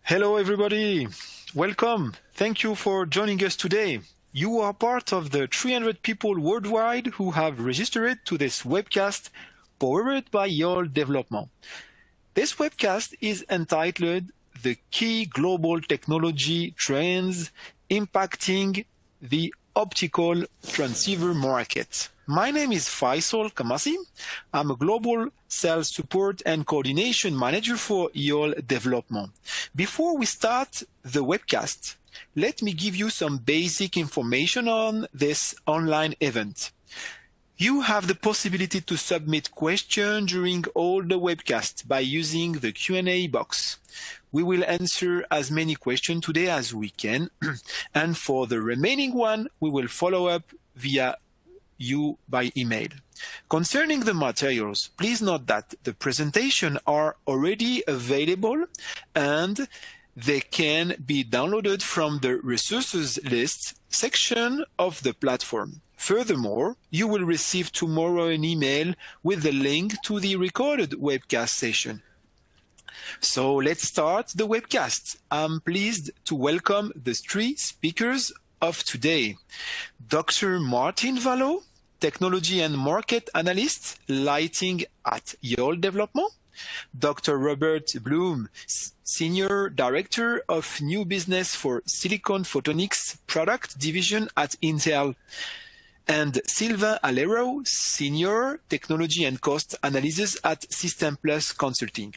Hello, everybody. Welcome. Thank you for joining us today. You are part of the 300 people worldwide who have registered to this webcast powered by YOL Development. This webcast is entitled The Key Global Technology Trends Impacting the Optical Transceiver Market. My name is Faisal Kamasi. I'm a global sales support and coordination manager for YOL Development. Before we start the webcast, let me give you some basic information on this online event. You have the possibility to submit questions during all the webcasts by using the Q&A box. We will answer as many questions today as we can, and for the remaining one, we will follow up via you by email. Concerning the materials, please note that the presentations are already available and they can be downloaded from the resources list section of the platform. Furthermore, you will receive tomorrow an email with the link to the recorded webcast session. So let's start the webcast. I'm pleased to welcome the three speakers of today. Dr. Martin Vallot, Technology and Market Analyst, Lighting at YOL Development. Dr. Robert Bloom, Senior Director of New Business for Silicon Photonics Product Division at Intel. And Sylvain Alero, Senior Technology and Cost Analysis at System Plus Consulting.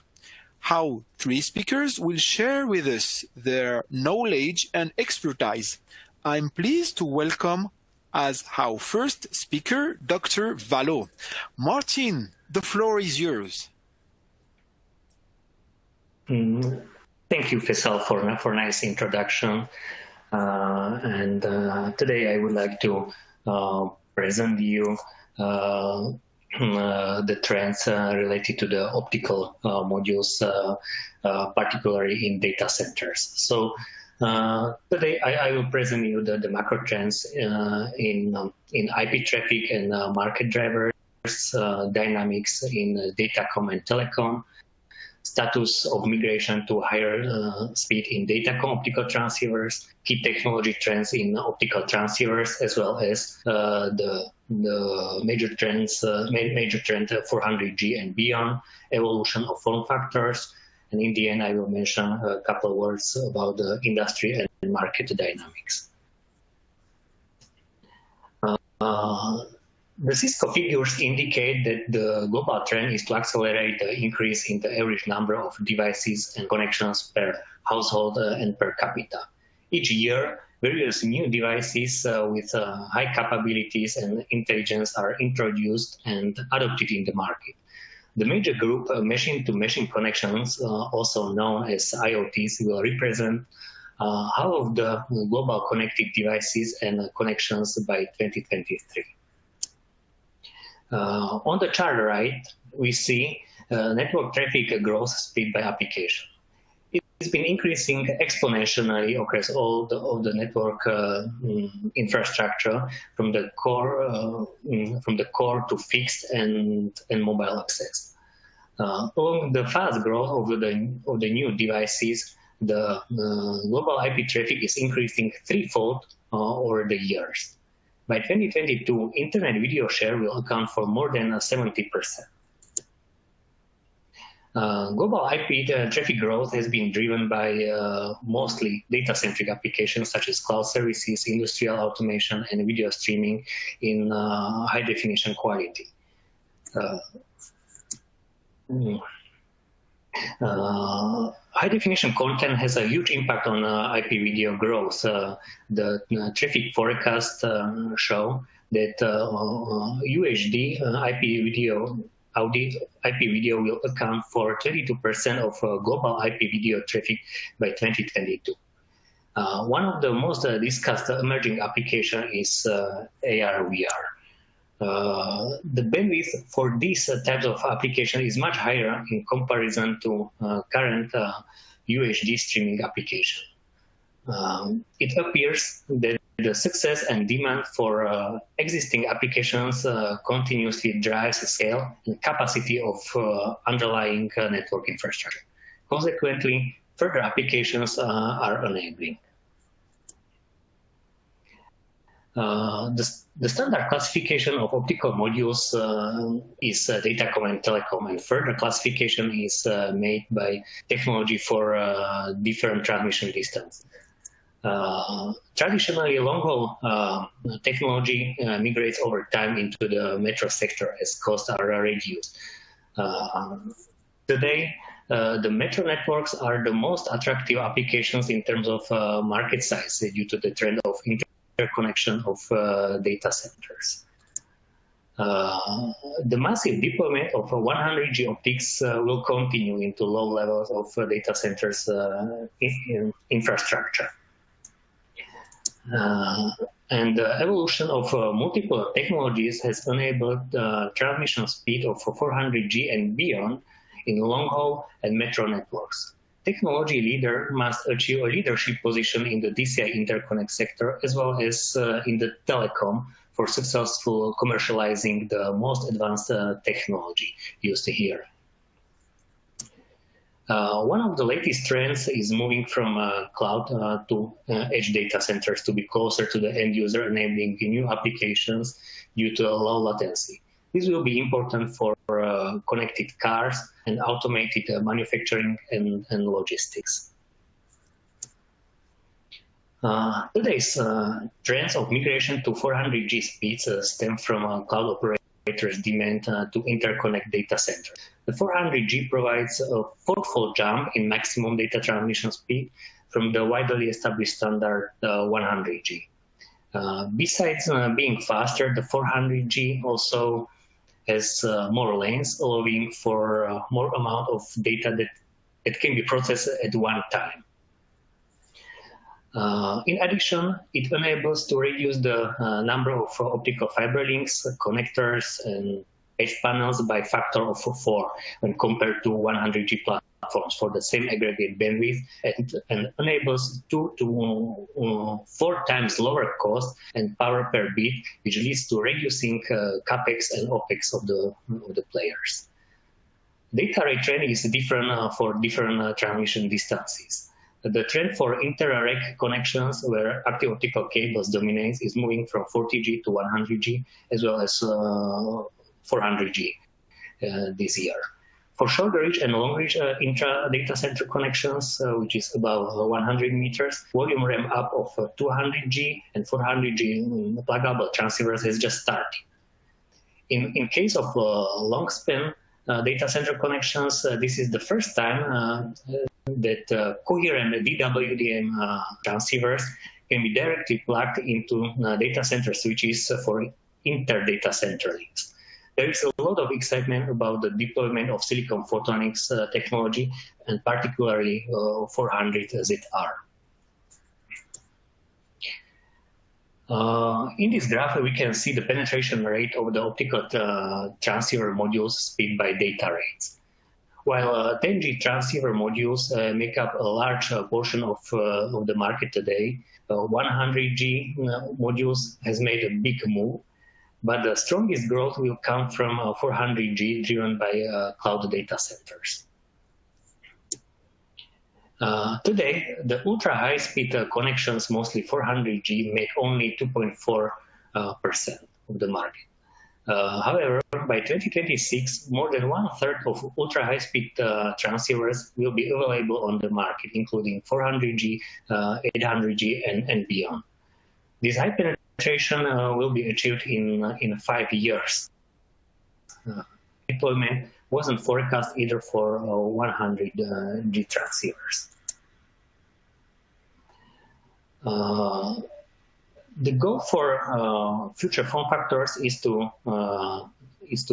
How three speakers will share with us their knowledge and expertise. I'm pleased to welcome as our first speaker, Dr. Vallot. Martin, the floor is yours. Thank you, Faisal, for a nice introduction. Today I would like to present you the trends related to the optical modules, particularly in data centers. So today I will present you the macro trends in IP traffic and market drivers, dynamics in datacom and telecom, status of migration to higher speed in datacom optical transceivers, key technology trends in optical transceivers, as well as the major trends, major trend 400G and beyond, evolution of form factors, and in the end I will mention a couple of words about the industry and market dynamics. The Cisco figures indicate that the global trend is to accelerate the increase in the average number of devices and connections per household and per capita. Each year, various new devices with high capabilities and intelligence are introduced and adopted in the market. The major group machine-to-machine connections, also known as IoTs, will represent half of the global connected devices and connections by 2023. On the chart right, we see network traffic growth speed by application. It's been increasing exponentially across all the network infrastructure, from the core to fixed and mobile access. Along the fast growth of the new devices, the global IP traffic is increasing threefold over the years. By 2022, internet video share will account for more than 70%. Global IP traffic growth has been driven by mostly data-centric applications such as cloud services, industrial automation, and video streaming in high-definition quality. High-definition content has a huge impact on IP video growth. The traffic forecasts show that UHD IP video will account for 22% of global IP video traffic by 2022. One of the most discussed emerging applications is ARVR. The bandwidth for these types of application is much higher in comparison to current UHD streaming application. It appears that the success and demand for existing applications continuously drives the scale and capacity of underlying network infrastructure. Consequently, further applications are enabling. The standard classification of optical modules is datacom and telecom, and further classification is made by technology for different transmission distance. Traditionally, long-haul technology migrates over time into the metro sector as costs are reduced. Today, the metro networks are the most attractive applications in terms of market size due to the trend of interconnection of data centers. The massive deployment of 100G optics will continue into low levels of data centers infrastructure. And the evolution of multiple technologies has enabled transmission speed of 400G and beyond in long-haul and metro networks. Technology leader must achieve a leadership position in the DCI interconnect sector as well as in the telecom for successful commercializing the most advanced technology used here. One of the latest trends is moving from cloud to edge data centers to be closer to the end user, enabling new applications due to low latency. This will be important for connected cars and automated manufacturing and logistics. Today's trends of migration to 400G speeds stem from cloud operators' demand to interconnect data centers. The 400G provides a fourfold jump in maximum data transmission speed from the widely established standard 100G. Besides being faster, the 400G also has more lanes, allowing for more amount of data that can be processed at one time. In addition, it enables to reduce the number of optical fiber links, connectors, and edge panels by factor of 4 when compared to 100G platforms for the same aggregate bandwidth, and enables 2 to 4 times lower cost and power per bit, which leads to reducing CAPEX and OPEX of the players. Data rate trend is different for different transmission distances. The trend for inter-rack connections, where active optical cables dominates, is moving from 40G to 100G, as well as 400G this year. For short reach and long reach intra-data center connections, which is about 100 meters, volume ramp up of 200G and 400G pluggable transceivers has just started. In case of long span data center connections, this is the first time that coherent DWDM transceivers can be directly plugged into data center switches for inter-data center links. There is a lot of excitement about the deployment of silicon photonics technology, and particularly 400ZR. In this graph, we can see the penetration rate of the optical transceiver modules speed by data rates. While 10G transceiver modules make up a large portion of the market today, 100G modules has made a big move, but the strongest growth will come from 400G driven by cloud data centers. Today, the ultra-high-speed connections, mostly 400G, make only 2.4% of the market. However, by 2026, more than 1/3 of ultra-high-speed transceivers will be available on the market, including 400G, 800G, and beyond. This high penetration will be achieved in 5 years. Deployment wasn't forecast either for 100G transceivers. The goal for future form factors is to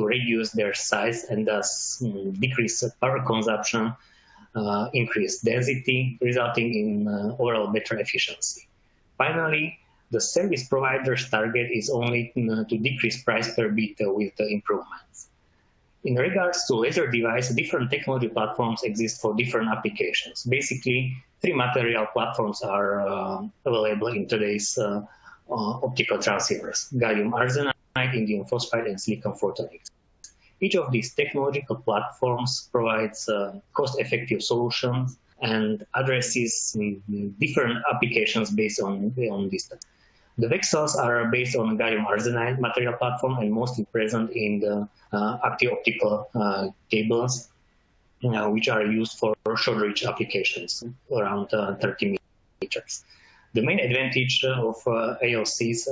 reduce their size and thus decrease power consumption, increase density, resulting in overall better efficiency. Finally, the service provider's target is only to decrease price per bit with the improvements. In regards to laser device, different technology platforms exist for different applications. Basically, 3 material platforms are available in today's optical transceivers: gallium arsenide, indium phosphide, and silicon photonics. Each of these technological platforms provides cost-effective solutions and addresses different applications based on this. The VCSELs are based on gallium arsenide material platform and mostly present in the active optical cables, which are used for short reach applications around 30 meters. The main advantage of AOCs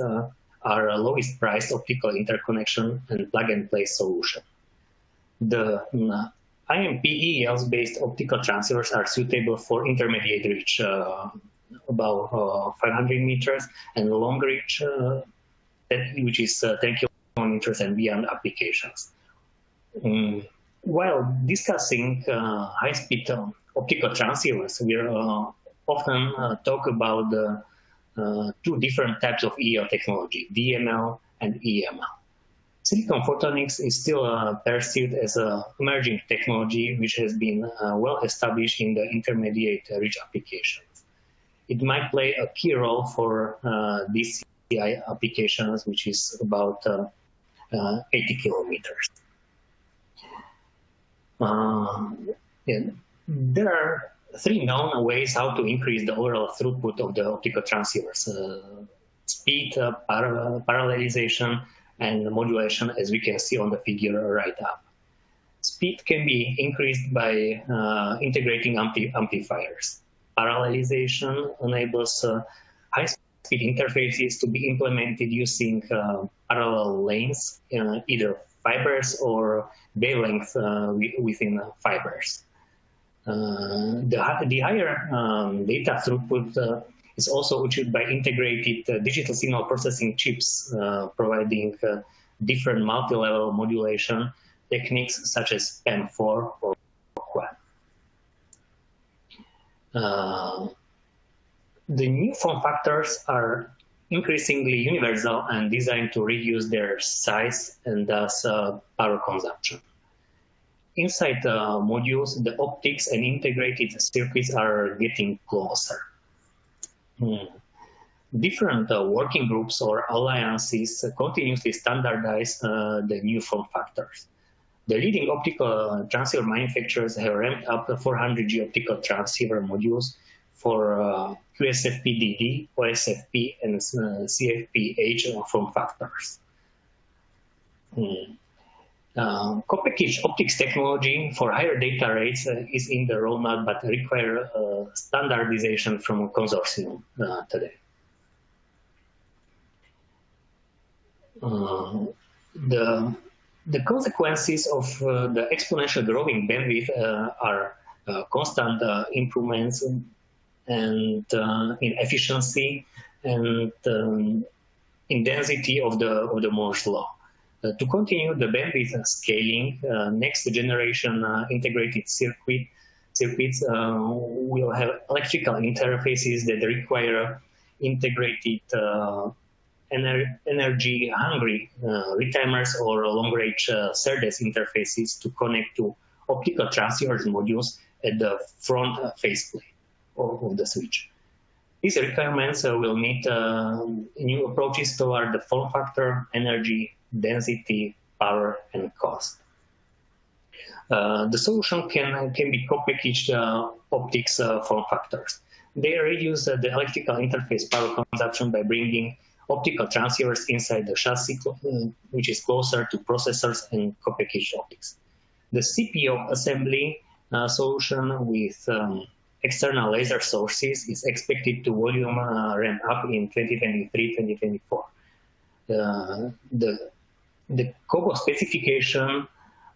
are lowest priced optical interconnection and plug and play solution. The IMP-EELs based optical transceivers are suitable for intermediate reach about 500 meters and long reach, which is 10 kilometers and beyond applications. While discussing high-speed optical transceivers, we often talk about the two different types of EL technology, DML and EML. Silicon photonics is still perceived as an emerging technology which has been well established in the intermediate reach applications. It might play a key role for DCI applications, which is about 80 kilometers. There are three known ways how to increase the overall throughput of the optical transceivers: speed, parallelization, and modulation, as we can see on the figure right up. Speed can be increased by integrating amplifiers. Parallelization enables high-speed interfaces to be implemented using parallel lanes, either fibers or wavelength within fibers. The higher data throughput is also achieved by integrated digital signal processing chips, providing different multi-level modulation techniques such as PAM4 or QAM. The new form factors are increasingly universal and designed to reduce their size and thus power consumption. Inside the modules, the optics and integrated circuits are getting closer. Different working groups or alliances continuously standardize the new form factors. The leading optical transceiver manufacturers have ramped up the 400G optical transceiver modules for QSFP-DD, OSFP, and CFP-H form factors. Copackaging optics technology for higher data rates is in the roadmap, but require standardization from a consortium today. The consequences of the exponential growing bandwidth are constant improvements and in efficiency and in density of the Moore's law. To continue the bandwidth scaling, next generation integrated circuits will have electrical interfaces that require integrated energy-hungry retimers or long-range SerDes interfaces to connect to optical transceivers modules at the front faceplate of the switch. These requirements will need new approaches toward the form factor, energy, density, power, and cost. The solution can be co-packaged optics form factors. They reduce the electrical interface power consumption by bringing optical transceivers inside the chassis, which is closer to processors and co-packaged optics. The CPO assembly solution with external laser sources is expected to volume ramp up in 2023-2024. The COPO specification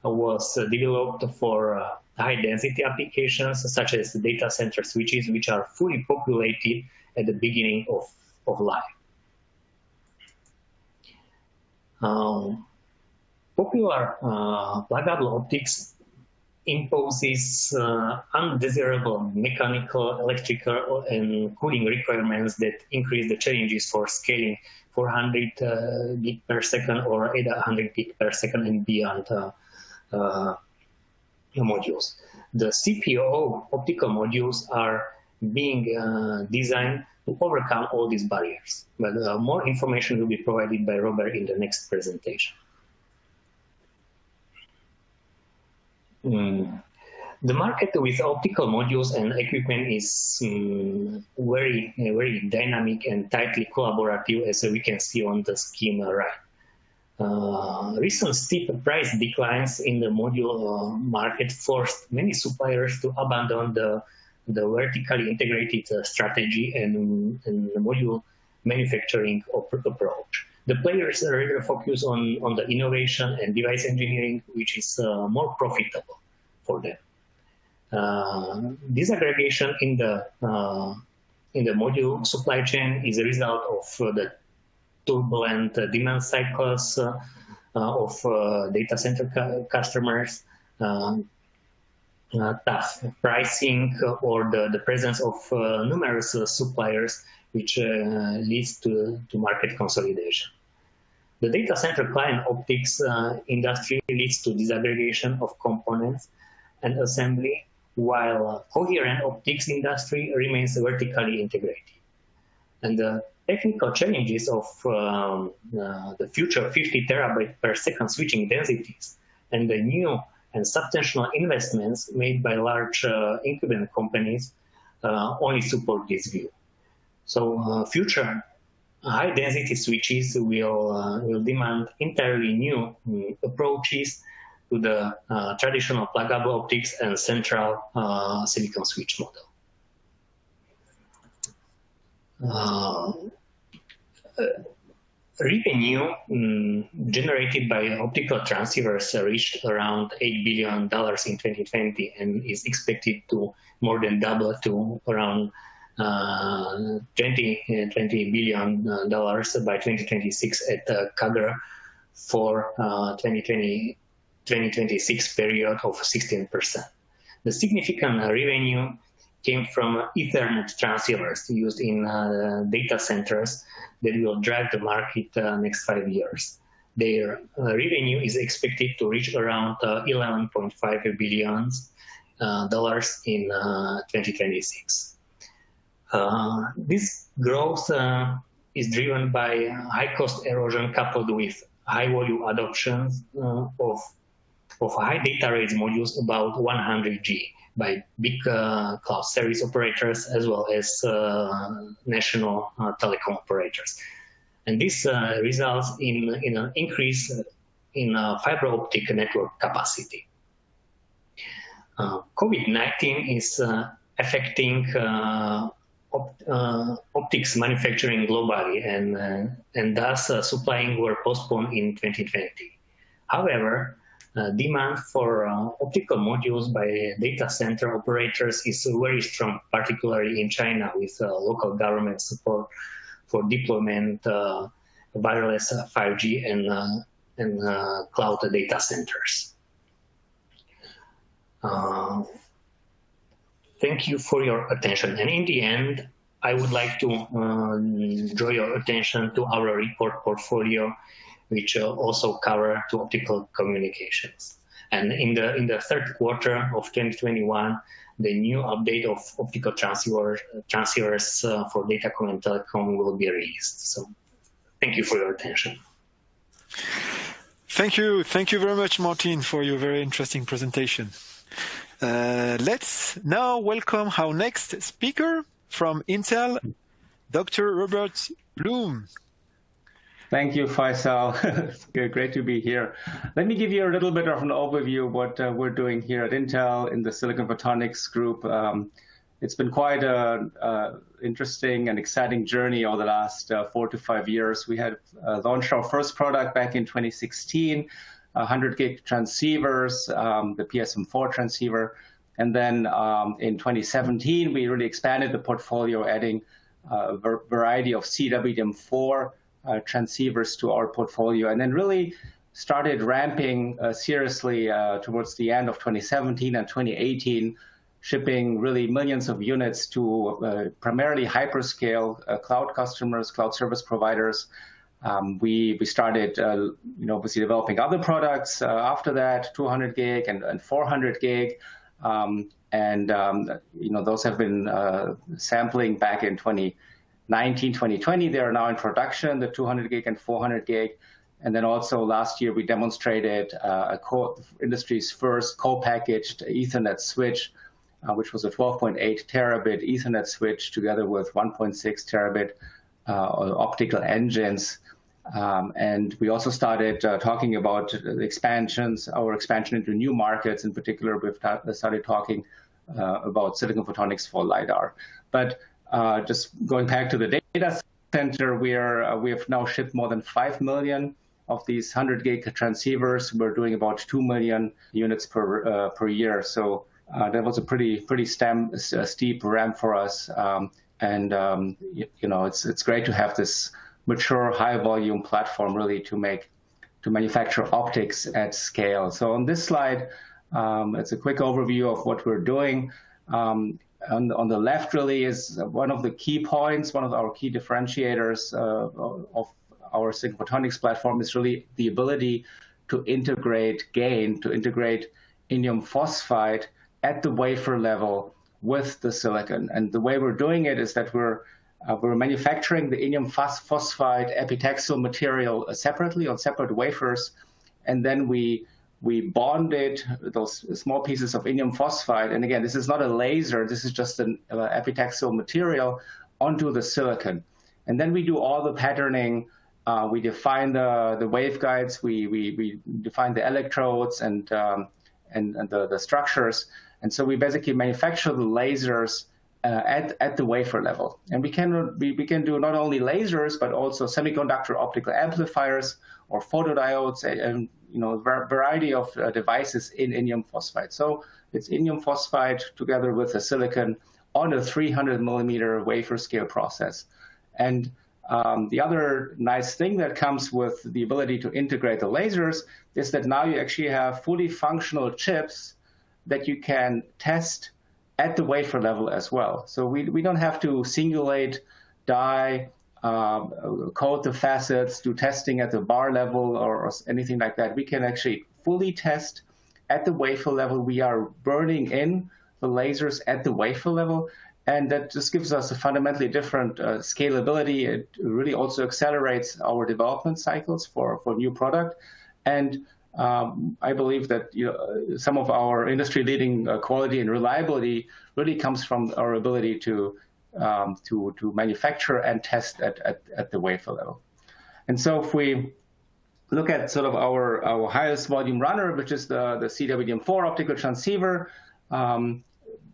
was developed for high-density applications such as data center switches, which are fully populated at the beginning of life. Popular pluggable optics imposes undesirable mechanical, electrical, and cooling requirements that increase the challenges for scaling 400 gig per second or 800 gig per second and beyond modules. The CPO optical modules are being designed to overcome all these barriers. But more information will be provided by Robert in the next presentation. The market with optical modules and equipment is very dynamic and tightly collaborative, as we can see on the scheme right. Recent steep price declines in the module market forced many suppliers to abandon the vertically integrated strategy and the module manufacturing approach. The players rather focus on the innovation and device engineering, which is more profitable for them. Disaggregation in the module supply chain is a result of the turbulent demand cycles of data center customers, tough pricing, or the presence of numerous suppliers, which leads to market consolidation. The data center client optics industry leads to disaggregation of components and assembly, while coherent optics industry remains vertically integrated. And the technical challenges of the future 50 terabyte per second switching densities and the new and substantial investments made by large incumbent companies only support this view. So future high-density switches will demand entirely new approaches to the traditional pluggable optics and central silicon switch model. Revenue generated by optical transceivers reached around $8 billion in 2020 and is expected to more than double to around $20 billion by 2026 at a CAGR for 2026 period of 16%. The significant revenue came from Ethernet transceivers used in data centers that will drive the market next 5 years. Their revenue is expected to reach around $11.5 billion in 2026 This growth is driven by high cost erosion coupled with high volume adoption of high data rates modules about 100G by big cloud service operators as well as national telecom operators. And this results in an increase in fiber optic network capacity. COVID-19 is affecting optics manufacturing globally, and thus supplying were postponed in 2020. However, demand for optical modules by data center operators is very strong, particularly in China, with local government support for deployment wireless 5G and cloud data centers. Thank you for your attention. And in the end, I would like to draw your attention to our report portfolio, which also cover to optical communications. And in the third quarter of 2021, the new update of optical transceivers for datacom and telecom will be released. So thank you for your attention. Thank you very much, Martin, for your very interesting presentation. Let's now welcome our next speaker from Intel, Dr. Robert Bloom. Thank you, Faisal. It's great to be here. Let me give you a little bit of an overview of what we're doing here at Intel in the Silicon Photonics group. It's been quite an interesting and exciting journey over the last 4 to 5 years. We had launched our first product back in 2016, 100 gig transceivers, the PSM4 transceiver. And then in 2017, we really expanded the portfolio, adding a variety of CWDM4 transceivers to our portfolio, and then really started ramping seriously towards the end of 2017 and 2018, shipping really millions of units to primarily hyperscale cloud customers, cloud service providers. We started obviously developing other products after that, 200 gig and 400 gig. Those have been sampling back in 2019, 2020. They are now in production, the 200 gig and 400 gig. And then also last year, we demonstrated industry's first co-packaged Ethernet switch, which was a 12.8 terabit Ethernet switch together with 1.6 terabit optical engines. And we also started talking about the expansions, our expansion into new markets. In particular, we've started talking about silicon photonics for LiDAR. But just going back to the data center, we have now shipped more than 5 million of these 100 gig transceivers. We're doing about 2 million units per year. So that was a pretty steep ramp for us. It's great to have this mature high volume platform really to manufacture optics at scale. So on this slide, it's a quick overview of what we're doing. On the left really is one of the key points, one of our key differentiators of our silicon photonics platform is really the ability to integrate indium phosphide at the wafer level with the silicon. And the way we're doing it is that we're manufacturing the indium phosphide epitaxial material separately on separate wafers, and then we bonded those small pieces of indium phosphide. And again, this is not a laser, this is just an epitaxial material onto the silicon. And then we do all the patterning. We define the waveguides, we define the electrodes and the structures. And so we basically manufacture the lasers at the wafer level. And we can do not only lasers, but also semiconductor optical amplifiers or photodiodes and a variety of devices in indium phosphide. So it's indium phosphide together with the silicon on a 300 millimeter wafer scale process. And the other nice thing that comes with the ability to integrate the lasers is that now you actually have fully functional chips that you can test at the wafer level as well. So we don't have to singulate, die, coat the facets, do testing at the bar level or anything like that. We can actually fully test at the wafer level. We are burning in the lasers at the wafer level, and that just gives us a fundamentally different scalability. It really also accelerates our development cycles for new product. And I believe that some of our industry-leading quality and reliability really comes from our ability to manufacture and test at the wafer level. And so if we look at sort of our highest volume runner, which is the CWDM4 optical transceiver,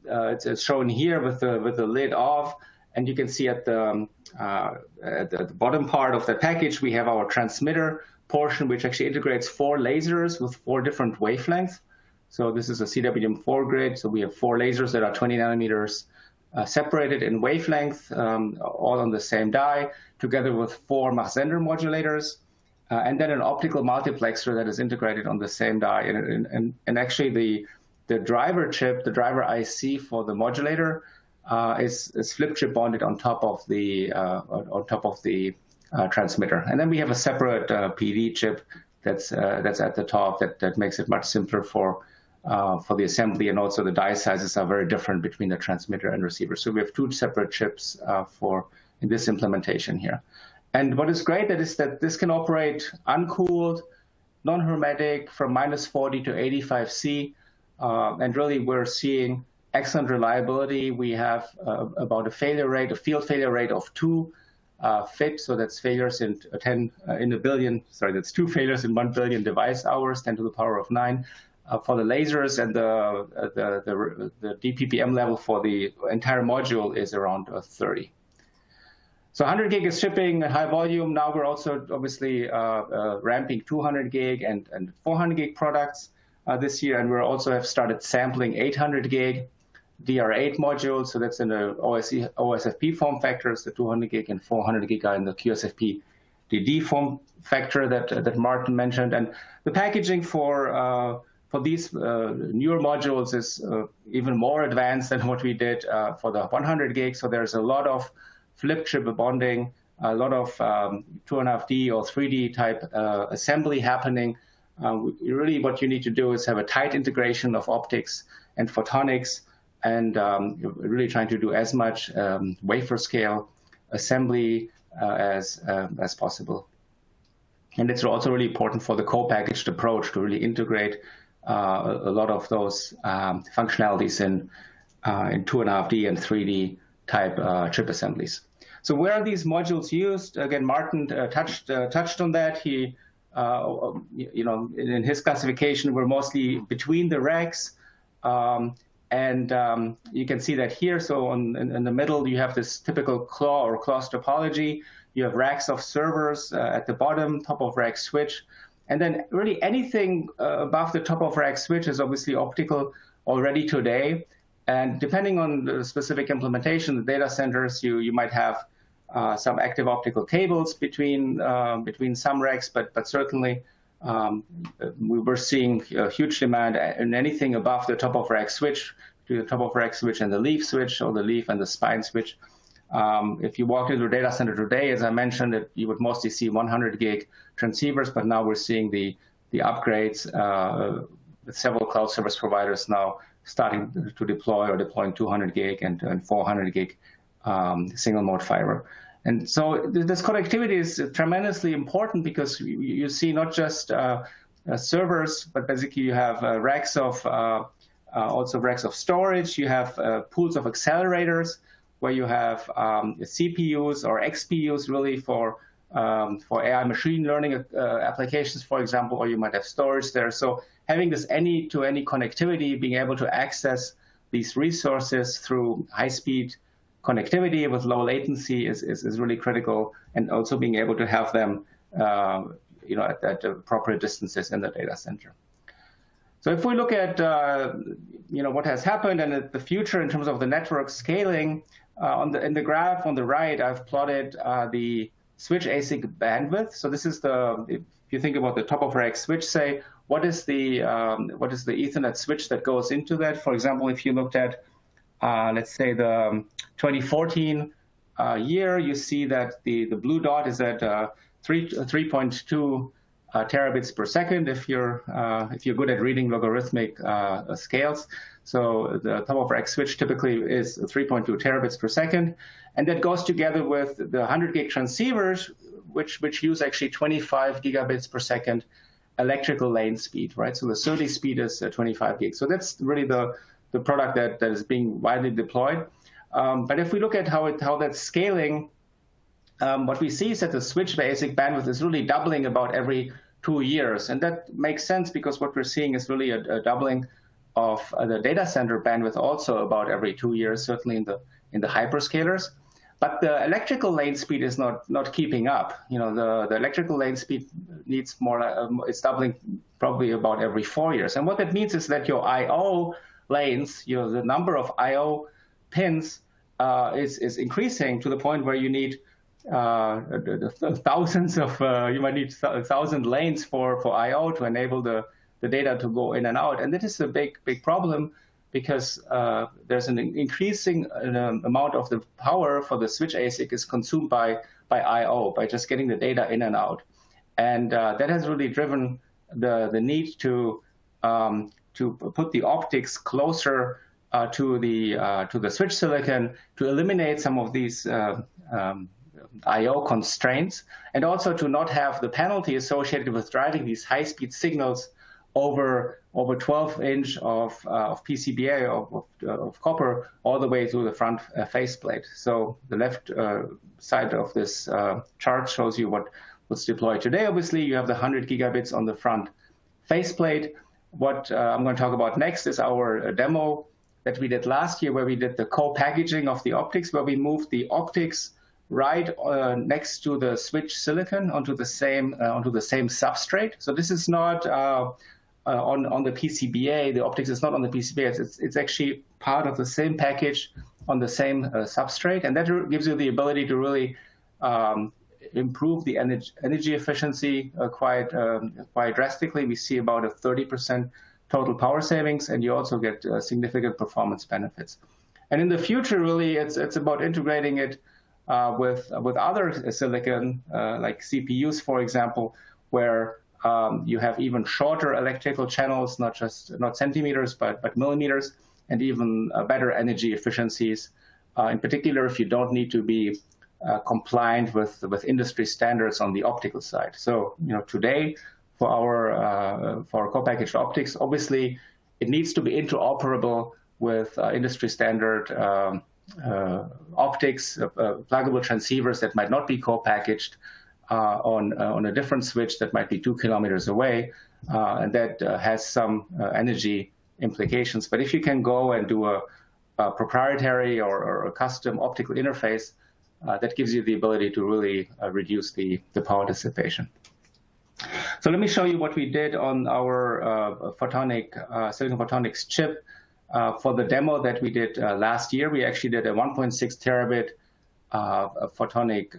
it's shown here with the lid off, and you can see at the bottom part of the package we have our transmitter portion, which actually integrates 4 lasers with 4 different wavelengths. So this is a CWDM4 grid. So we have 4 lasers that are 20 nanometers separated in wavelength, all on the same die, together with 4 Mach-Zehnder modulators, and then an optical multiplexer that is integrated on the same die. And actually the driver chip, the driver IC for the modulator, is flip chip bonded on top of the transmitter. And then we have a separate PD chip that's at the top that makes it much simpler for the assembly, and also the die sizes are very different between the transmitter and receiver. So we have 2 separate chips in this implementation here. And what is great is that this can operate uncooled, non-hermetic from -40 to 85 C. And really we're seeing excellent reliability. We have about a field failure rate of 2 fit, so that's failures in 2 failures in 1 billion device hours, 10 to the power of 9. For the lasers, and the DPPM level for the entire module is around 30. So 100 gig is shipping at high volume. Now we're also obviously ramping 200 gig and 400 gig products this year, and we also have started sampling 800 gig DR8 modules. So that's in the OSFP form factors. The 200 gig and 400 gig are in the QSFP DD form factor that Martin mentioned. And the packaging for these newer modules is even more advanced than what we did for the 100 gig. So there's a lot of flip chip bonding, a lot of 2.5D or 3D type assembly happening. Really what you need to do is have a tight integration of optics and photonics, and really trying to do as much wafer scale assembly as possible. And it's also really important for the co-packaged approach to really integrate a lot of those functionalities in 2.5D and 3D type chip assemblies. So where are these modules used? Again, Martin touched on that. He, in his classification, we're mostly between the racks. You can see that here. So in the middle, you have this typical claw or clause topology. You have racks of servers at the bottom, top of rack switch. And then really anything above the top of rack switch is obviously optical already today. And depending on the specific implementation, the data centers, you might have some active optical cables between some racks, but certainly we were seeing a huge demand in anything above the top of rack switch, to the top of rack switch and the leaf switch, or the leaf and the spine switch. If you walk into a data center today, as I mentioned, you would mostly see 100 gig transceivers, but now we're seeing the upgrades with several cloud service providers now starting to deploy or deploying 200 gig and 400 gig single mode fiber. And so this connectivity is tremendously important because you see not just servers, but basically you have racks of also racks of storage. You have pools of accelerators where you have CPUs or XPUs really for AI machine learning applications, for example, or you might have storage there. So having this any-to-any connectivity, being able to access these resources through high-speed connectivity with low latency is really critical, and also being able to have them at appropriate distances in the data center. So if we look at what has happened and at the future in terms of the network scaling, in the graph on the right, I've plotted the switch ASIC bandwidth. So this is if you think about the top of rack switch, say, what is the Ethernet switch that goes into that? For example, if you looked at let's say the 2014 year, you see that the blue dot is at 3.2 terabits per second if you're good at reading logarithmic scales. So the top of rack switch typically is 3.2 terabits per second, and that goes together with the 100 gig transceivers, which use actually 25 gigabits per second electrical lane speed, right? So the SerDes speed is 25 gigs. So that's really the product that is being widely deployed. But if we look at how that's scaling, what we see is that the switch ASIC bandwidth is really doubling about every 2 years. And that makes sense because what we're seeing is really a doubling of the data center bandwidth also about every 2 years, certainly in the hyperscalers. But the electrical lane speed is not keeping up. The electrical lane speed needs more, it's doubling probably about every 4 years. And what that means is that your I/O lanes, the number of I/O pins is increasing to the point where you need thousands of, you might need 1,000 lanes for I/O to enable the data to go in and out. And that is a big problem because there's an increasing amount of the power for the switch ASIC is consumed by I/O, by just getting the data in and out. And that has really driven the need to put the optics closer to the switch silicon to eliminate some of these I/O constraints, and also to not have the penalty associated with driving these high-speed signals over 12-inch of PCBA of copper all the way through the front faceplate. So the left side of this chart shows you what's deployed today. Obviously, you have the 100 gigabits on the front faceplate. What I'm going to talk about next is our demo that we did last year, where we did the co-packaging of the optics, where we moved the optics right next to the switch silicon onto the same substrate. So this is not on the PCBA. The optics is not on the PCBA. It's actually part of the same package on the same substrate, and that gives you the ability to really improve the energy efficiency quite drastically. We see about a 30% total power savings, and you also get significant performance benefits. And in the future, really, it's about integrating it with other silicon, like CPUs, for example, where you have even shorter electrical channels, not centimeters, but millimeters, and even better energy efficiencies. In particular, if you don't need to be compliant with industry standards on the optical side. So, today for our co-packaged optics, obviously it needs to be interoperable with industry standard optics, pluggable transceivers that might not be co-packaged on a different switch that might be 2 kilometers away, and that has some energy implications. But if you can go and do a proprietary or a custom optical interface, that gives you the ability to really reduce the power dissipation. So let me show you what we did on our silicon photonics chip. For the demo that we did last year, we actually did a 1.6 terabit photonic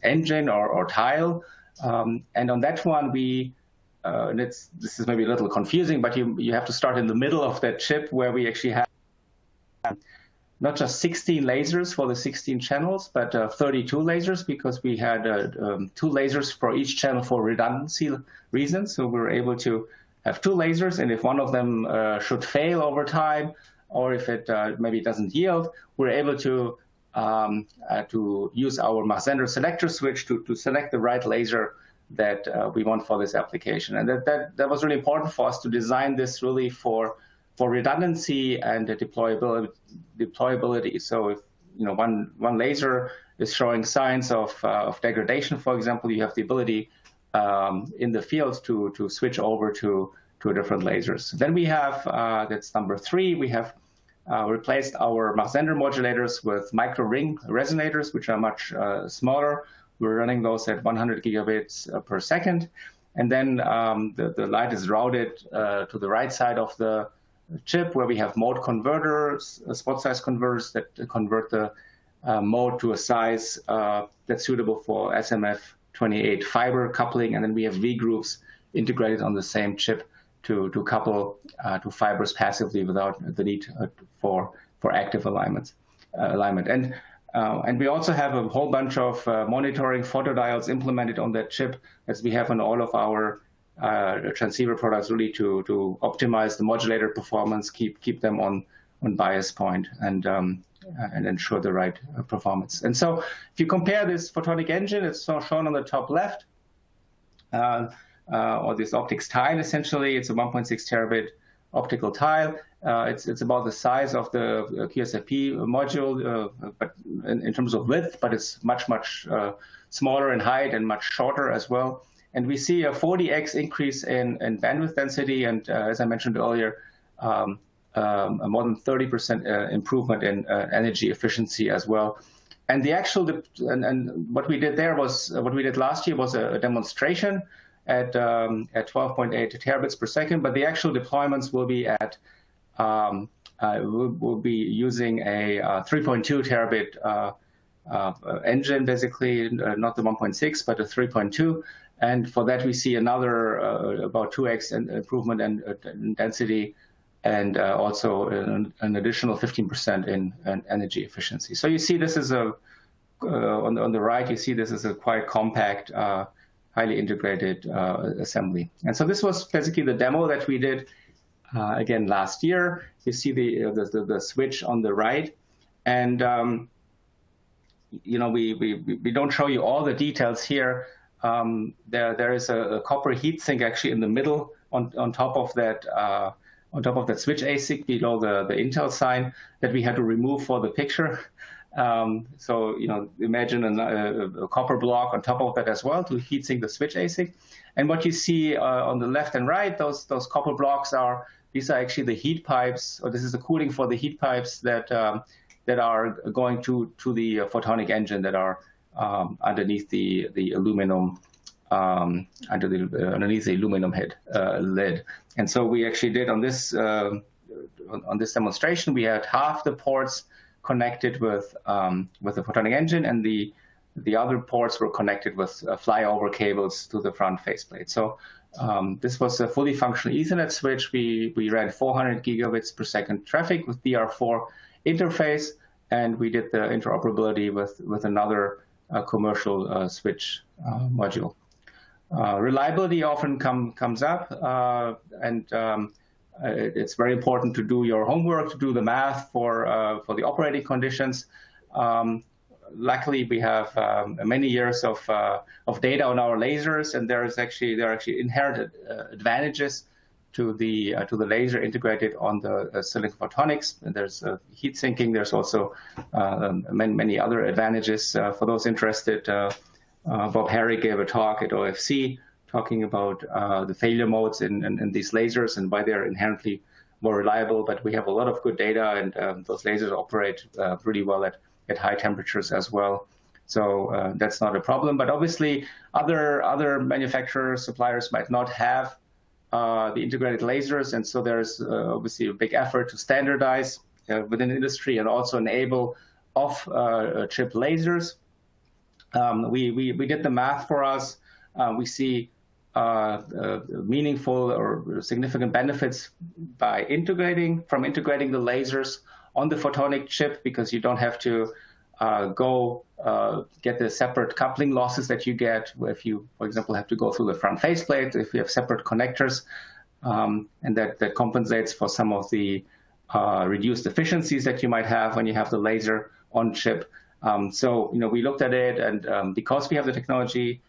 engine or tile. And on that one, this is maybe a little confusing, but you have to start in the middle of that chip, where we actually have not just 16 lasers for the 16 channels, but 32 lasers, because we had 2 lasers for each channel for redundancy reasons. So we were able to have 2 lasers, and if one of them should fail over time, or if it maybe doesn't yield, we're able to use our magenta selector switch to select the right laser that we want for this application. And that was really important for us to design this really for redundancy and deployability. So if one laser is showing signs of degradation, for example, you have the ability in the field to switch over to different lasers. Then we have, that's number 3, we have replaced our magenta modulators with micro ring resonators, which are much smaller. We're running those at 100 gigabits per second. And then the light is routed to the right side of the chip, where we have mode converters, spot size converters that convert the mode to a size that's suitable for SMF28 fiber coupling. And then we have V groups integrated on the same chip to couple to fibers passively without the need for active alignment. And we also have a whole bunch of monitoring photodiodes implemented on that chip, as we have on all of our transceiver products, really to optimize the modulator performance, keep them on bias point, and ensure the right performance. And so if you compare this photonic engine, it's shown on the top left, or this optics tile, essentially. It's a 1.6 terabit optical tile. It's about the size of the QSFP module, but in terms of width, but it's much smaller in height and much shorter as well. And we see a 40x increase in bandwidth density, and as I mentioned earlier, a more than 30% improvement in energy efficiency as well. And the actual and what we did there was what we did last year was a demonstration at 12.8 terabits per second, but the actual deployments will be at we'll be using a 3.2 terabit engine, basically, not the 1.6, but a 3.2. And for that, we see another about 2x improvement in density, and also an additional 15% in energy efficiency. So you see this is on the right, you see this is a quite compact, highly integrated assembly. And so this was basically the demo that we did again last year. You see the switch on the right, and we don't show you all the details here. There is a copper heatsink actually in the middle on top of that switch ASIC below the Intel sign that we had to remove for the picture. So imagine a copper block on top of that as well to heatsink the switch ASIC. And what you see on the left and right, those copper blocks are actually the heat pipes, or this is the cooling for the heat pipes that are going to the photonic engine that are underneath the aluminum underneath the aluminum head lid. And so we actually did on this demonstration, we had half the ports connected with the photonic engine, and the other ports were connected with flyover cables to the front faceplate. So this was a fully functional Ethernet switch. We ran 400 gigabits per second traffic with DR4 interface, and we did the interoperability with another commercial switch module. Reliability often comes up, and it's very important to do your homework, to do the math for the operating conditions. luckily, we have many years of data on our lasers, and there are actually inherent advantages to the laser integrated on the silicon photonics. And there's heat sinking. There's also many other advantages for those interested. Bob Harry gave a talk at OFC talking about the failure modes in these lasers and why they're inherently more reliable. But we have a lot of good data, and those lasers operate pretty well at high temperatures as well. So that's not a problem. But obviously, other manufacturers, suppliers might not have the integrated lasers, and so there's obviously a big effort to standardize within the industry and also enable off-chip lasers. We did the math for us. We see meaningful or significant benefits by integrating the lasers on the photonic chip, because you don't have to get the separate coupling losses that you get if you, for example, have to go through the front faceplate, if you have separate connectors, and that compensates for some of the reduced efficiencies that you might have when you have the laser on chip. So, we looked at it, and because we have the technology,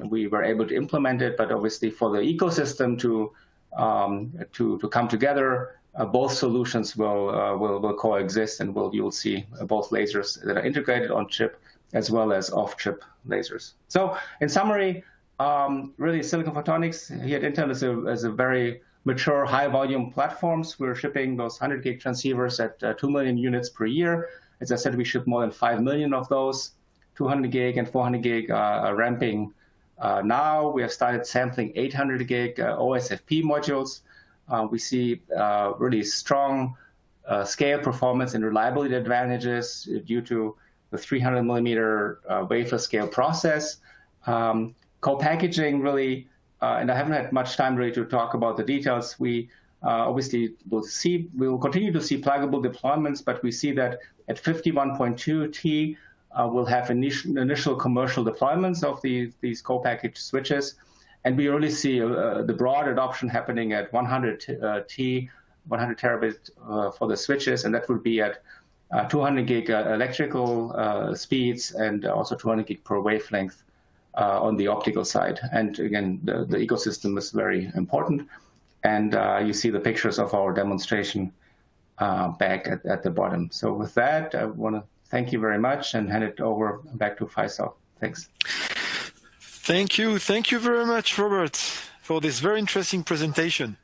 we were able to implement it. But obviously, for the ecosystem to come together, both solutions will coexist, and you'll see both lasers that are integrated on chip as well as off-chip lasers. So, in summary, really, silicon photonics here at Intel is a very mature, high-volume platforms. We're shipping those 100 gig transceivers at 2 million units per year. As I said, we ship more than 5 million of those. 200 gig and 400 gig are ramping now. We have started sampling 800 gig OSFP modules. We see really strong scale performance and reliability advantages due to the 300 millimeter wafer scale process. Co-packaging really, and I haven't had much time really to talk about the details. We obviously will continue to see pluggable deployments, but we see that at 51.2 T, we'll have initial commercial deployments of these co-packaged switches. And we really see the broad adoption happening at 100 T, 100 terabit for the switches, and that would be at 200 gig electrical speeds and also 200 gig per wavelength on the optical side. And again, the ecosystem is very important. And you see the pictures of our demonstration back at the bottom. So with that, I want to thank you very much and hand it over back to Faisal. Thanks. Thank you. Thank you very much, Robert, for this very interesting presentation.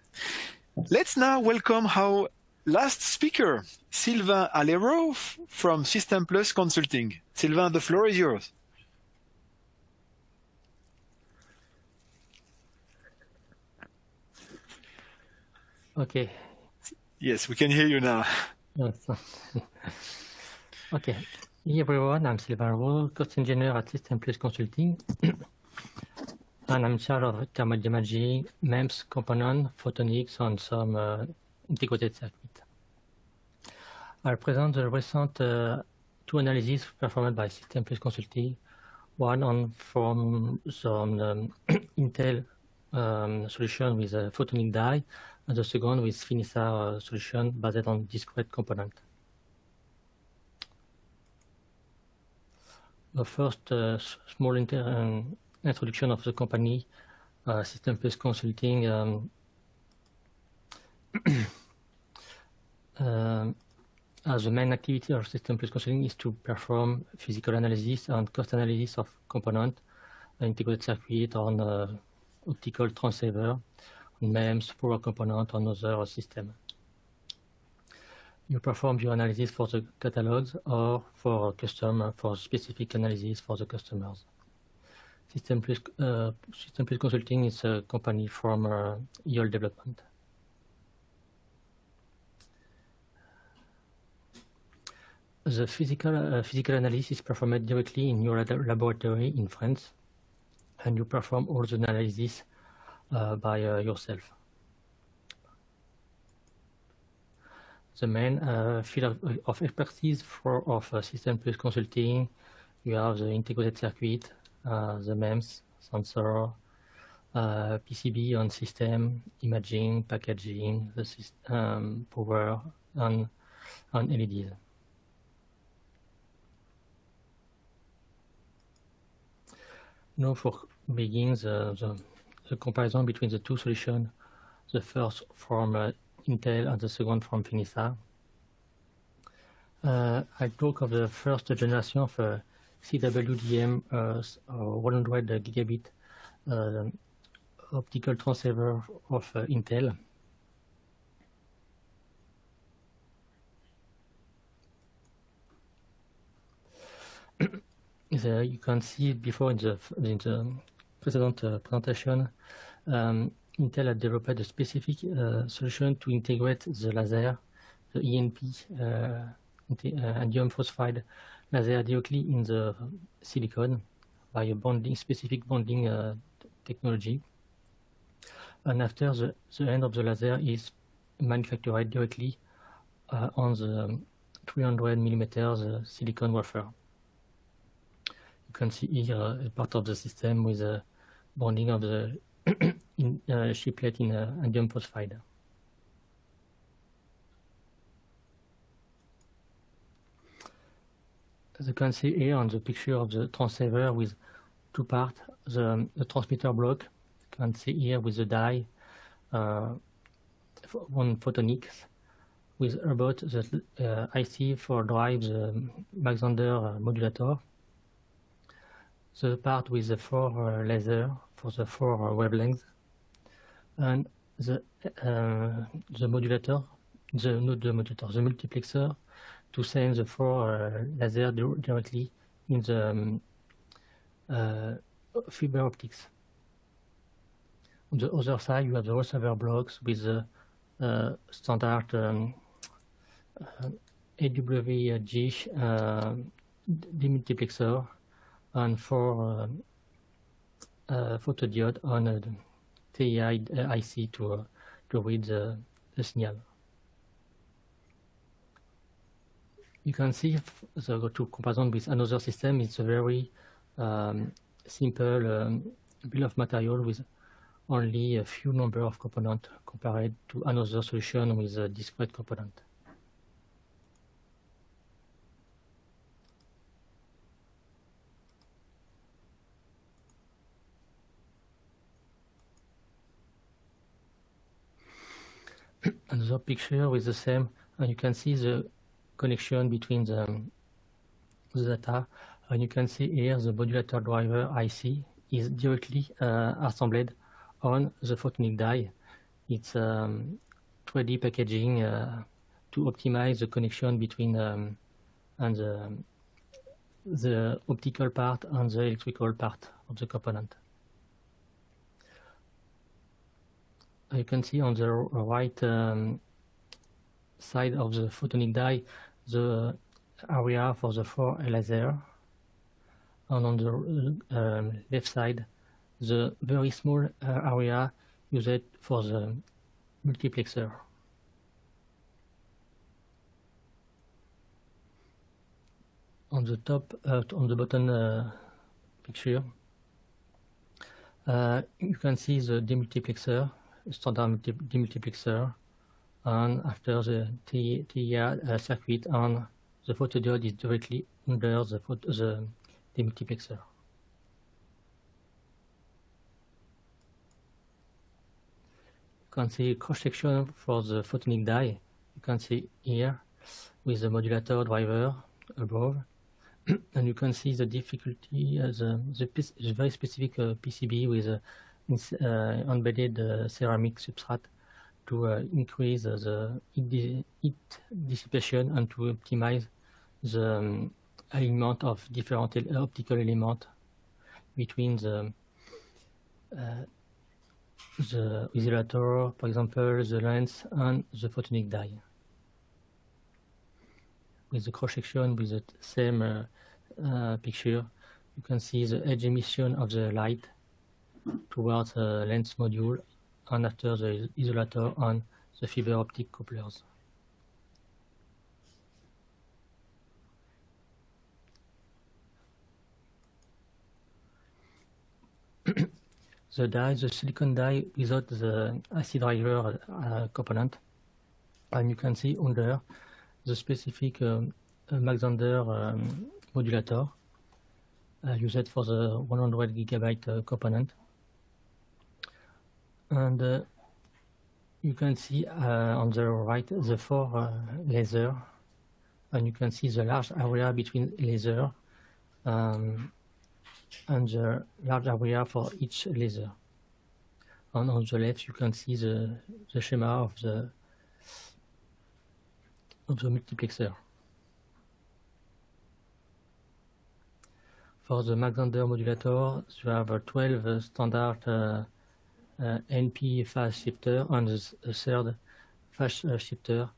Let's now welcome our last speaker, Sylvain Alero from System Plus Consulting. Sylvain, the floor is yours. Okay. Yes, we can hear you now. Yes. Okay. Hey everyone, I'm Sylvain Alero, cost engineer at System Plus Consulting. And I'm in charge of thermal imaging, MEMS component, photonics, and some integrated circuit. I present the recent two analyses performed by System Plus Consulting. One from some Intel solution with a photonic die, and the second with Finisar solution based on discrete component. The first small introduction of the company, System Plus Consulting, as the main activity of System Plus Consulting is to perform physical analysis and cost analysis of component, integrated circuit on optical transceiver, MEMS, power component, and other system. You perform your analysis for the catalogs or for specific analysis for the customers. System Plus Consulting is a company from yield development. The physical analysis is performed directly in your laboratory in France, and you perform all the analysis by yourself. The main field of expertise of System Plus Consulting, you have the integrated circuit, the MEMS, sensor, PCB on system, imaging, packaging, the system, power, and LEDs. Now for begin the comparison between the two solutions, the first from Intel and the second from Finisar. I'll talk of the first generation of CWDM 100 gigabit optical transceiver of Intel. You can see before in the present presentation, Intel had developed a specific solution to integrate the laser, the ENP, indium phosphide laser directly in the silicon by a specific bonding technology. And after the end of the laser is manufactured directly on the 300 millimeters silicon wafer. You can see here a part of the system with a bonding of the chiplet in indium phosphide. As you can see here on the picture of the transceiver with two parts, the transmitter block, you can see here with the die on photonics, with about the IC for drive the magenta modulator, the part with the 4 laser for the 4 wavelengths, and the modulator, the multiplexer to send the 4 laser directly in the fiber optics. On the other side, you have the receiver blocks with the standard AWG demultiplexer and 4 photodiode on a TI IC to read the signal. You can see the to comparison with another system. It's a very simple bill of material with only a few number of components compared to another solution with a discrete component. Another picture with the same, and you can see the connection between the data, and you can see here the modulator driver IC is directly assembled on the photonic die. It's 3D packaging to optimize the connection between and the optical part and the electrical part of the component. You can see on the right side of the photonic die the area for the 4 laser, and on the left side the very small area used for the multiplexer. On the top, on the bottom picture, you can see the demultiplexer, standard demultiplexer, and after the TIA circuit, and the photodiode is directly under the demultiplexer. You can see cross-section for the photonic die. You can see here with the modulator driver above, and you can see the difficulty, the very specific PCB with embedded ceramic substrate to increase the heat dissipation and to optimize the alignment of different optical elements between the isolator, for example, the lens and the photonic die. With the cross-section with the same picture, you can see the edge emission of the light towards the lens module, and after the isolator and the fiber optic couplers. The die, the silicon die without the IC driver component, and you can see under the specific magenta modulator, used for the 100 gigabyte component. And you can see on the right the 4 lasers, and you can see the large area between laser and the large area for each laser. And on the left, you can see the schema of the multiplexer. For the magenta modulator, you have 12 standard NP phase shifter and a third phase shifter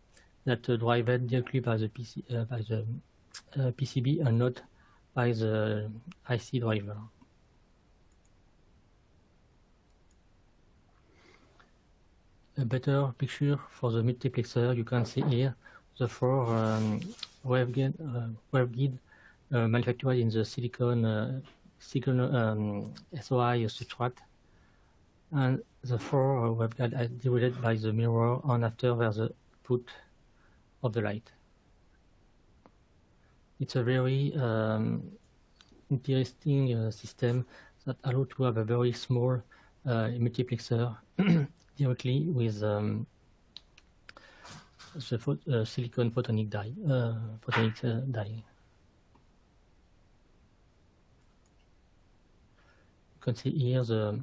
that driven directly by the PCB and not by the IC driver. A better picture for the multiplexer, you can see here the 4 waveguide manufactured in the silicon SOI substrate, and the 4 waveguides are divided by the mirror and after the output of the light. It's a very interesting system that allows to have a very small multiplexer directly with the silicon photonic die. You can see here the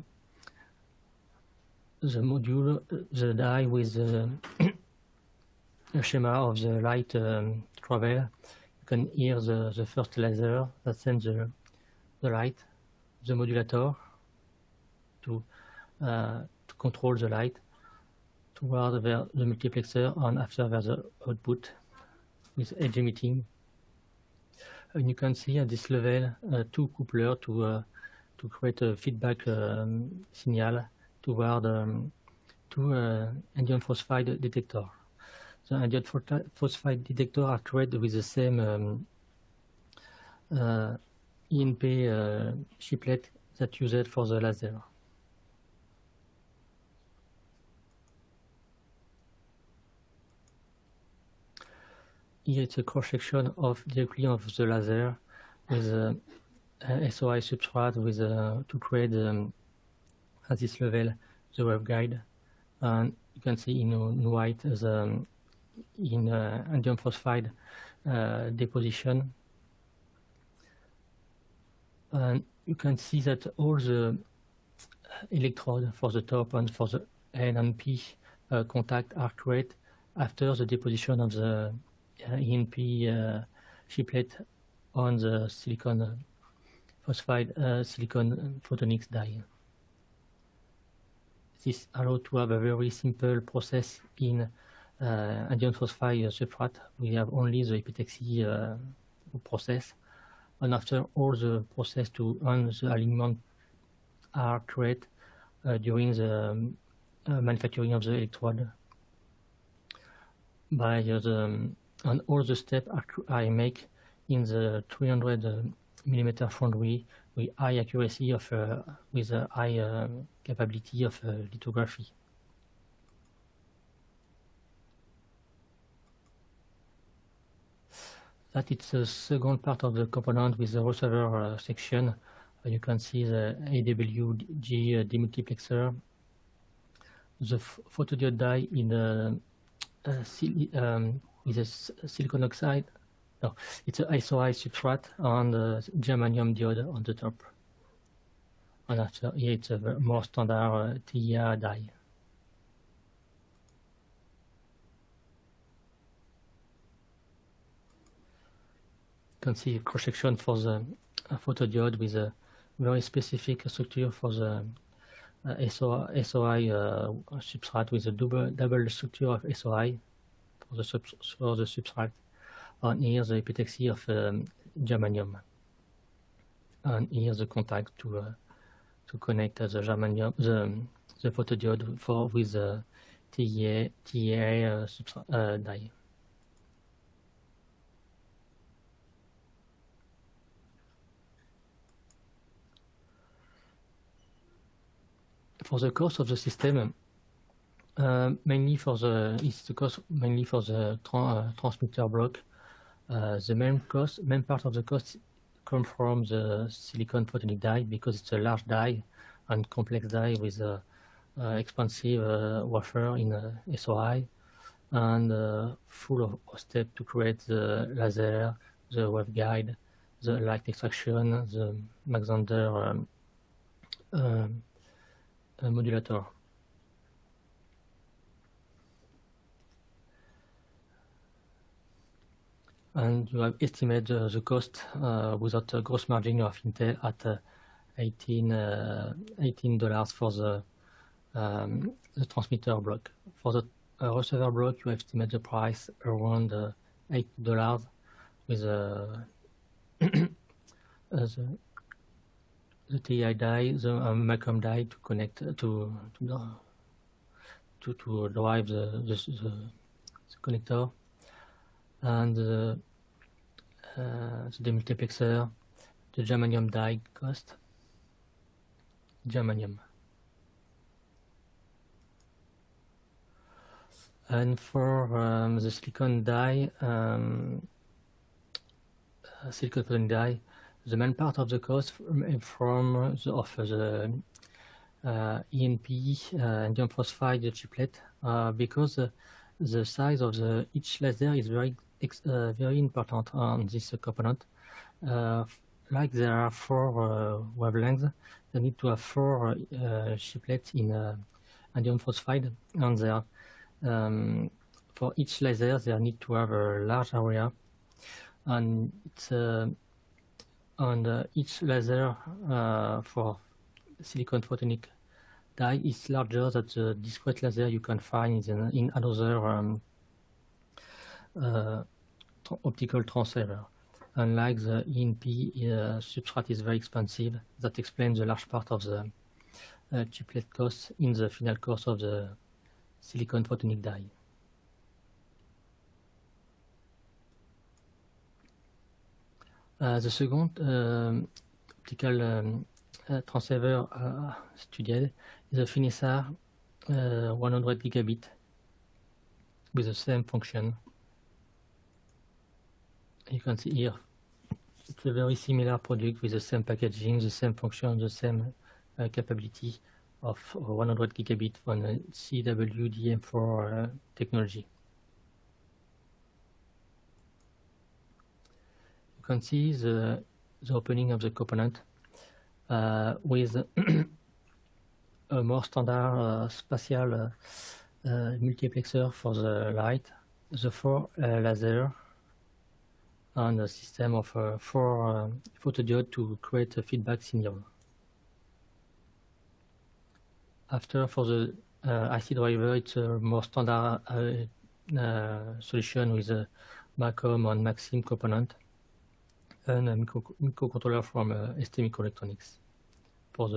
module, the die with the schema of the light travel. You can hear the first laser that sends the light, the modulator to control the light toward the multiplexer, and after there's the output with edge emitting. And you can see at this level 2 couplers to create a feedback signal toward 2 indium phosphide detector. The indium phosphide detector are created with the same InP chiplet that used for the laser. Here it's a cross-section directly of the laser with a SOI substrate with to create at this level the waveguide, and you can see in white the indium phosphide deposition, and you can see that all the electrodes for the top and for the N and P contact are created after the deposition of the InP chiplet on the silicon phosphide silicon photonics die. This allows to have a very simple process in indium phosphide substrate. We have only the epitaxy process, and after all the process to and the alignment are created during the manufacturing of the electrode by and all the steps I make in the 300 millimeter foundry with high accuracy of with a high capability of lithography. That it's the second part of the component with the receiver section. You can see the AWG demultiplexer, the photodiode die in the with a silicon oxide. No, it's a SOI substrate and germanium diode on the top. And after here it's a more standard TIA die. You can see a cross-section for the photodiode with a very specific structure for the SOI substrate with a double structure of SOI for the substrate. And here the epitaxy of germanium, and here the contact to connect the germanium, the photodiode with the TIA die. For the cost of the system, mainly for the transmitter block. The main part of the cost come from the silicon photonic die because it's a large die and complex die with a expensive wafer in SOI and full of steps to create the laser, the waveguide, the light extraction, the magenta modulator. And you have estimated the cost without a gross margin of Intel at $18 for the transmitter block. For the receiver block, you estimate the price around $8 with the TI die, the Macom die to connect to drive the connector, and the demultiplexer, the germanium die cost. Germanium. And for the silicon die, silicon photonic die, the main part of the cost from the ENP, indium phosphide chiplet, because the size of each laser is very important on this component. Like there are 4 wavelengths, they need to have 4 chiplets in indium phosphide, and there for each laser they need to have a large area, and it's each laser for silicon photonic die is larger than the discrete laser you can find in another optical transceiver. Unlike the ENP, substrate is very expensive. That explains the large part of the chiplet cost in the final cost of the silicon photonic die. The second optical transceiver studied is a Finisar 100 gigabit with the same function. You can see here, it's a very similar product with the same packaging, the same function, the same capability of 100 gigabit from CWDM4 technology. You can see the opening of the component with a more standard spatial multiplexer for the light, the 4 laser, and a system of 4 photodiode to create a feedback signal. After, for the IC driver, it's a more standard solution with a Macom and Maxim component and a microcontroller from ST Microelectronics for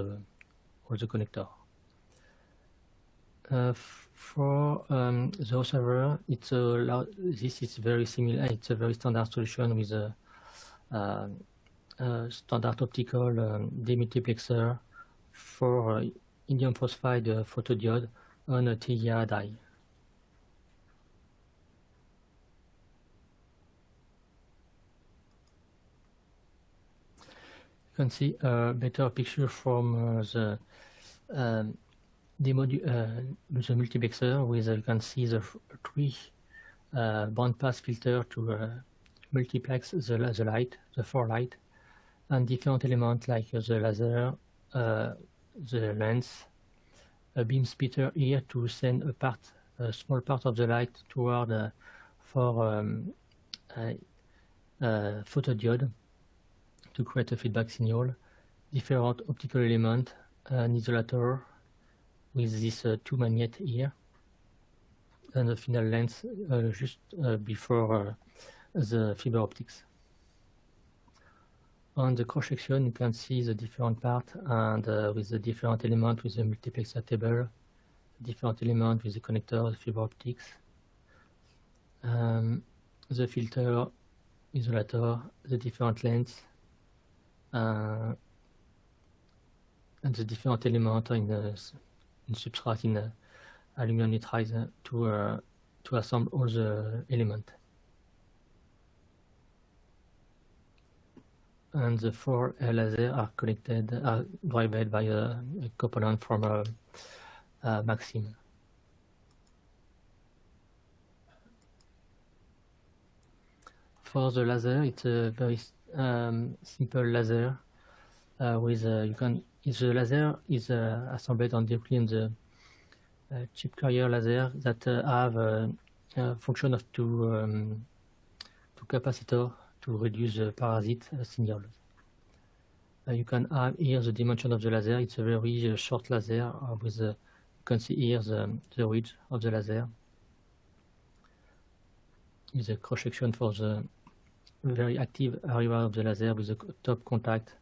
all the connector. For the server, this is very similar. It's a very standard solution with a standard optical demultiplexer for indium phosphide photodiode on a TIA die. You can see a better picture from the multiplexer with you can see the 3 bandpass filter to multiplex the light, the 4 light, and different elements like the laser, the lens, a beam splitter here to send a small part of the light toward for photodiode to create a feedback signal, different optical element, an isolator with this 2 magnet here, and the final lens just before the fiber optics. On the cross section, you can see the different part and with the different element with the multiplexer table, different element with the connector, the fiber optics, the filter, isolator, the different lens, and the different element in substrate in aluminum nitride to assemble all the elements. and the 4 lasers are connected, are driven by a component from a Maxim. For the laser, it's a very simple laser with the laser is assembled on directly in the chip carrier laser that have a function of two capacitor to reduce the parasite signal. You can have here the dimension of the laser. It's a very short laser with you can see here the ridge of the laser. Is a cross section for the very active area of the laser with the top contact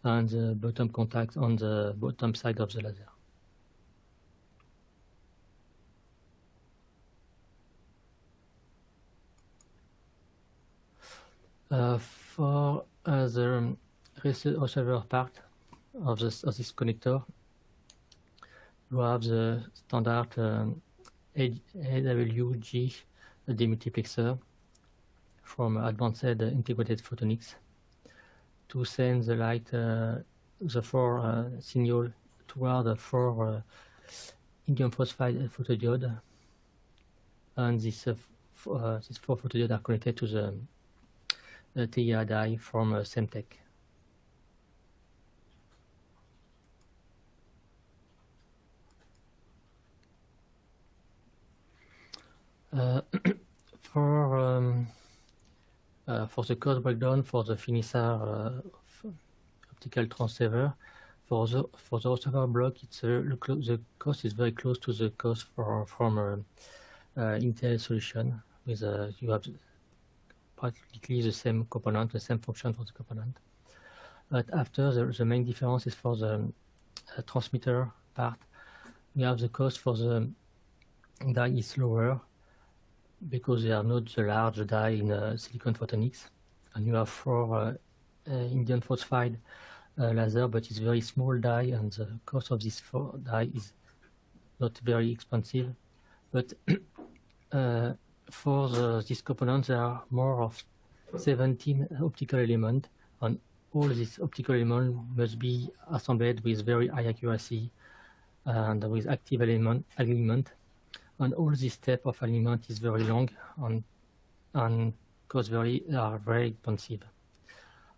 and the bottom contact on the bottom side of the laser. For the receiver part of this connector, you have the standard AWG demultiplexer from Advanced Integrated Photonics to send the light, the 4 signal toward the 4 indium phosphide photodiode, and these 4 photodiodes are connected to the TIA die from Semtech. For the cost breakdown for the Finisar optical transceiver, for the receiver block, the cost is very close to the cost from Intel solution. With you have practically the same component, the same function for the component. But after the main difference is for the transmitter part. We have the cost for the die is lower, because they are not the large die in silicon photonics, and you have 4 indium phosphide laser, but it's very small die, and the cost of this 4 die is not very expensive. But for these components, there are more of 17 optical elements, and all these optical elements must be assembled with very high accuracy and with active alignment. And all this step of alignment is very long and are very expensive.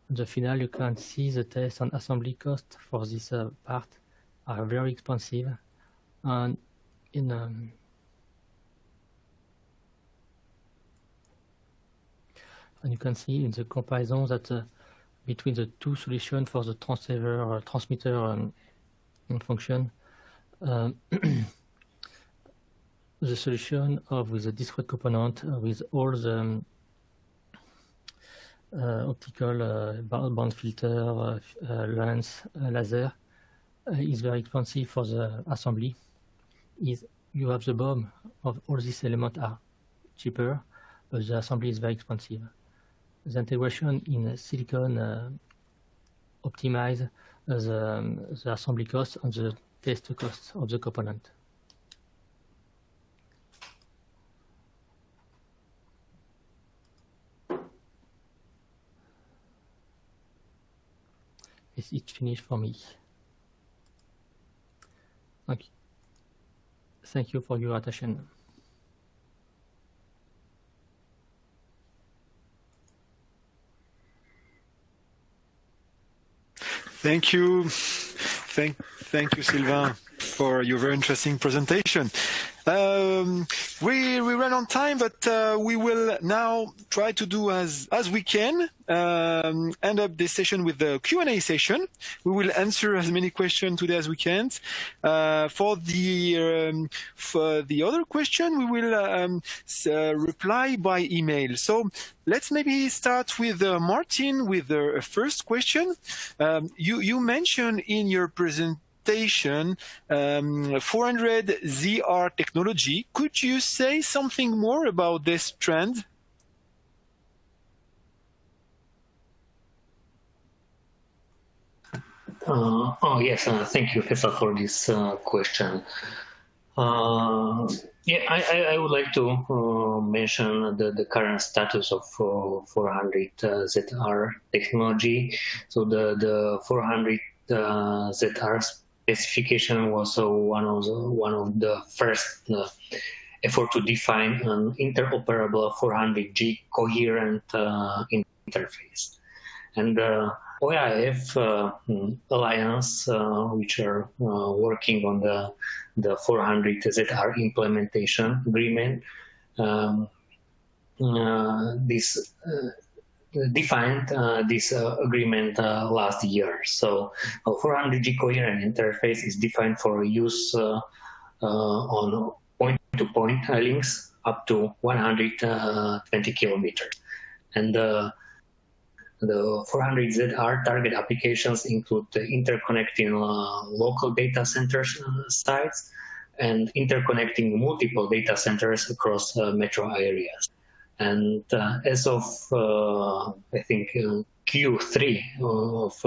On the final, you can see the test and assembly cost for this part are very expensive. And and you can see in the comparison that between the 2 solutions for the transceiver or transmitter function, the solution with a discrete component with all the optical band filter, lens, laser is very expensive for the assembly. You have the BOM of all these elements are cheaper, but the assembly is very expensive. The integration in silicon optimize the assembly cost and the test cost of the component. It's finished for me. Thank you for your attention. Thank you. Thank you, Sylvain, for your very interesting presentation. We ran on time, but we will now try to do as we can. End up this session with the Q&A session. We will answer as many questions today as we can. For the other question, we will reply by email. So let's maybe start with Martin with the first question. You mentioned in your presentation 400 ZR technology. Could you say something more about this trend? Yes, thank you, Finisar, for this question. Yeah, I would like to mention the current status of 400 ZR technology. So the 400 ZR specification was one of the first effort to define an interoperable 400G coherent interface. And OIF Alliance, which are working on the 400 ZR implementation agreement, this defined this agreement last year. So a 400G coherent interface is defined for use on point-to-point links up to 120 kilometers. And the 400ZR target applications include interconnecting local data centers sites and interconnecting multiple data centers across metro areas. And as of, I think, Q3 of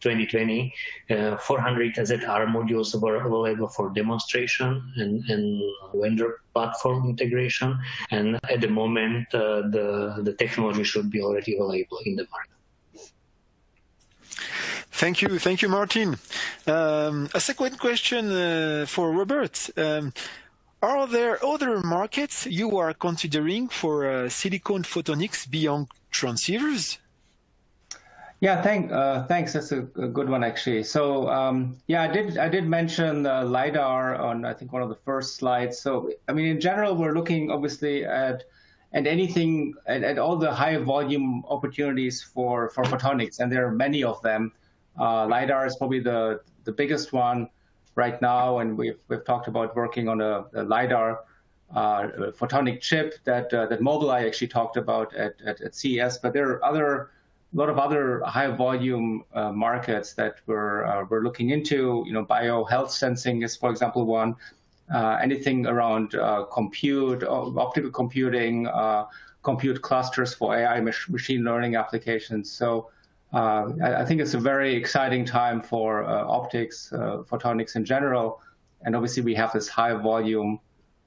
2020, 400 ZR modules were available for demonstration and vendor platform integration. And at the moment, the technology should be already available in the market. Thank you, Martin. A second question for Robert. Are there other markets you are considering for silicon photonics beyond transceivers? Yeah, thanks. That's a good one, actually. So yeah, I did mention LiDAR on, I think, one of the first slides. So I mean, in general, we're looking obviously at anything, at all the high volume opportunities for photonics, and there are many of them. LiDAR is probably the biggest one right now, and we've talked about working on a LiDAR photonic chip that Mobileye actually talked about at CES. But there are a lot of other high volume markets that we're looking into. You know, biohealth sensing is, for example, one. Anything around compute, optical computing, compute clusters for AI machine learning applications. So I think it's a very exciting time for optics, photonics in general. And obviously we have this high volume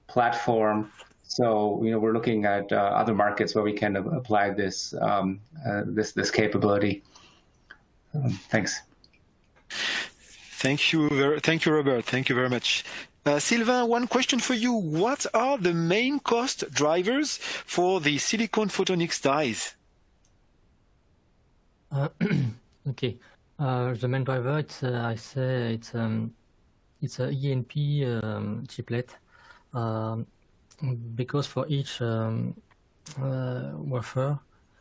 platform. So, you know, we're looking at other markets where we can apply this this capability. Thanks. Thank you, Robert. Thank you very much. Sylvain, one question for you. What are the main cost drivers for the silicon photonics dies? Okay. The main driver, I say it's a ENP chiplet. Because for each wafer,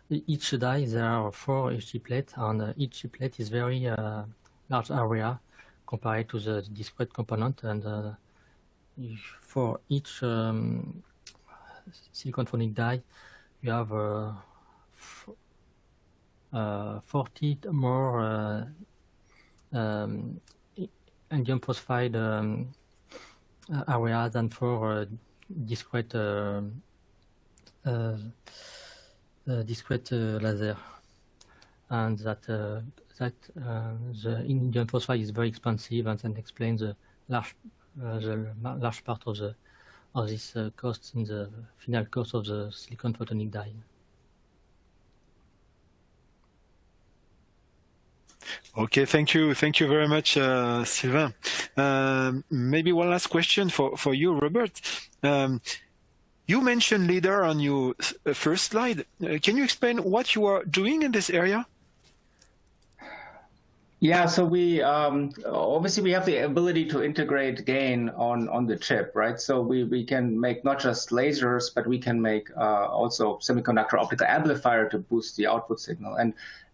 each die, there are 4 chiplets, and each chiplet is very large area compared to the discrete component. And for each silicon photonic die, you have 40 more indium phosphide area than for discrete laser, and that the indium phosphide is very expensive, and then explains the large part of this cost in the final cost of the silicon photonic die. Okay, thank you very much, Sylvain. Maybe one last question for you, Robert. You mentioned LiDAR on your first slide. Can you explain what you are doing in this area? Yeah, so we obviously we have the ability to integrate gain on the chip, right? So we can make not just lasers, but we can make also semiconductor optical amplifier to boost the output signal.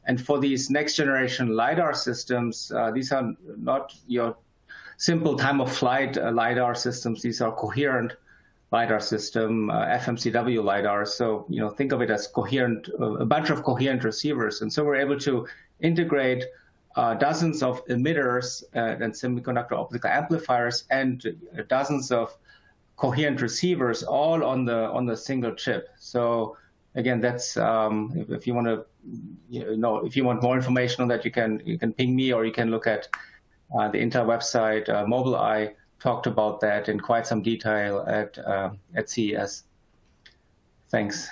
And for these next generation LiDAR systems, these are not your simple time of flight LiDAR systems. These are coherent LiDAR system, FMCW LiDAR. So, you know, think of it as coherent, a bunch of coherent receivers. And so we're able to integrate dozens of emitters and semiconductor optical amplifiers and dozens of coherent receivers all on the single chip. So again, that's if you want to, if you want more information on that, you can ping me, or you can look at the Intel website, Mobileye. talked about that in quite some detail at CES. Thanks.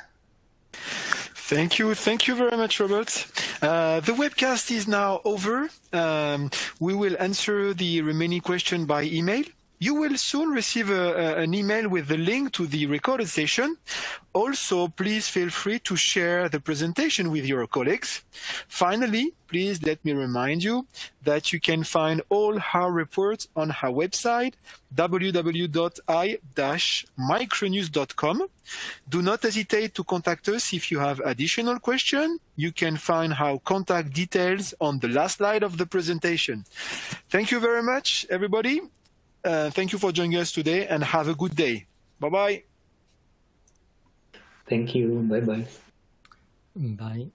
Thank you very much, Robert. The webcast is now over. We will answer the remaining question by email. You will soon receive an email with the link to the recorded session. Also, please feel free to share the presentation with your colleagues. Finally, please let me remind you that you can find all our reports on our website, www.i-micronews.com. Do not hesitate to contact us if you have additional questions. You can find our contact details on the last slide of the presentation. Thank you very much, everybody. Thank you for joining us today and have a good day. Bye-bye. Thank you. Bye-bye. Bye.